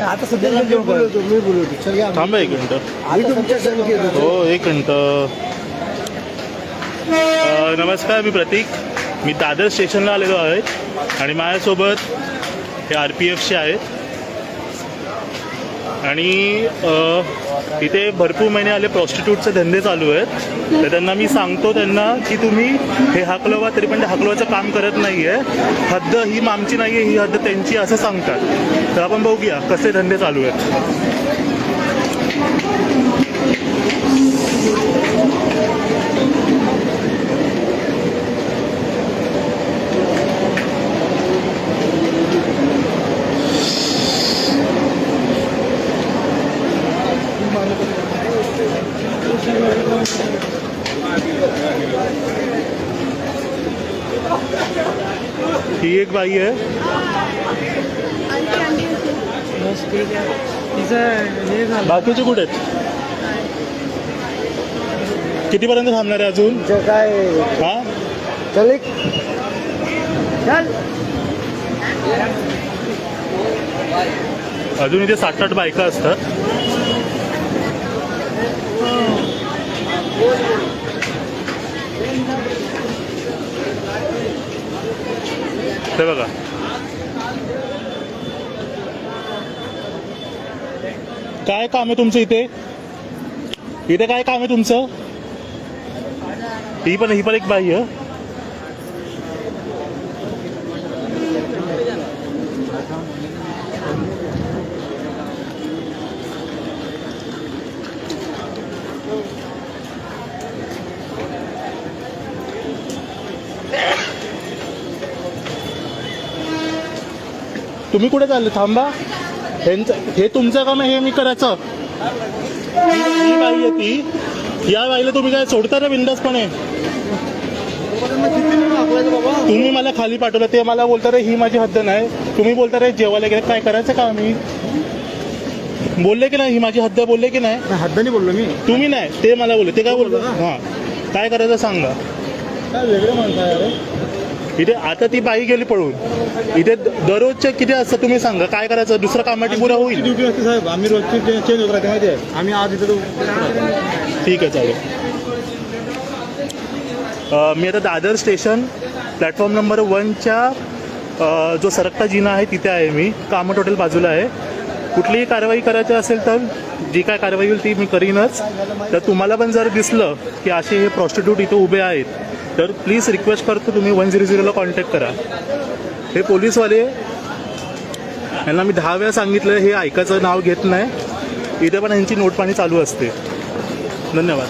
आता सध्या मी बोलवतो थांबा एक मिनटं. हो एक मिनटं. नमस्कार, मी प्रतीक. मी दादर स्टेशनला आलेलो आहे आणि माझ्यासोबत हे RPFचे आहेत आणि इथे भरपूर महिने आले प्रॉस्टिट्यूटचे धंदे चालू आहेत. तर त्यांना मी सांगतो त्यांना की तुम्ही हे हाकलवा, तरी पण ते हाकलवाचं काम करत नाही आहे. हद्द ही आमची नाही आहे, ही हद्द त्यांची असं सांगतात. तर आपण बघूया कसे धंदे चालू आहेत. ही एक बाई आहे. बाकीचे कुठे आहेत? कितीपर्यंत थांबणार आहे अजून? काय हा चल अजून इथे 7-8 बायका असतात. ते बघा, काय काम आहे तुमचं इथे? इथे काय काम आहे तुमचं? ही पण एक बाई आहे. तुम्ही कुठे चालले? थांबा. हे तुमचं काम आहे, हे मी करायचं. ही बाई आहे ती. या बाईला तुम्ही काय सोडता ना बिंदासपणे? तुम्ही मला खाली पाठवलं, ते मला बोलता रे ही माझी हद्द नाही. तुम्ही बोलता रे जेवायला गेले, काय करायचं का? मी बोलले की नाही ही माझी हद्द? बोलले की नाही? हद्द नाही बोललो मी. तुम्ही नाही, ते मला बोलले. ते काय बोललो? हां, काय करायचं सांगा. काय वेगळं म्हणताय? इथे आता ती बाई गेली पळून. इथे दररोजच्या किती असतं तुम्ही सांगा? काय करायचं? दुसरं कामाची पुरा होईल. ड्युटी असते साहेब, आम्ही रोजची चेंज होत राहते माहिती आहे. आम्ही आज इथे ठीक आहे, चालेल. मी आता दादर स्टेशन प्लॅटफॉर्म नंबर 1च्या जो सरकता जिना आहे तिथे आहे. मी कामत हॉटेल बाजूला आहे. कुठलीही कारवाई करायची असेल तर जी काय कारवाई होईल ती मी करीनच. तर तुम्हाला पण जर दिसलं की असे हे प्रॉस्टिट्यूट इथे उभे आहेत तर प्लीज रिक्वेस्ट करतो तुम्ही 100ला कॉन्टॅक्ट करा. हे पोलीसवाले, यांना मी 10 वेळा सांगितलं हे ऐकायचं नाव घेत नाही. इथे पण यांची नोटपाणी चालू असते. धन्यवाद.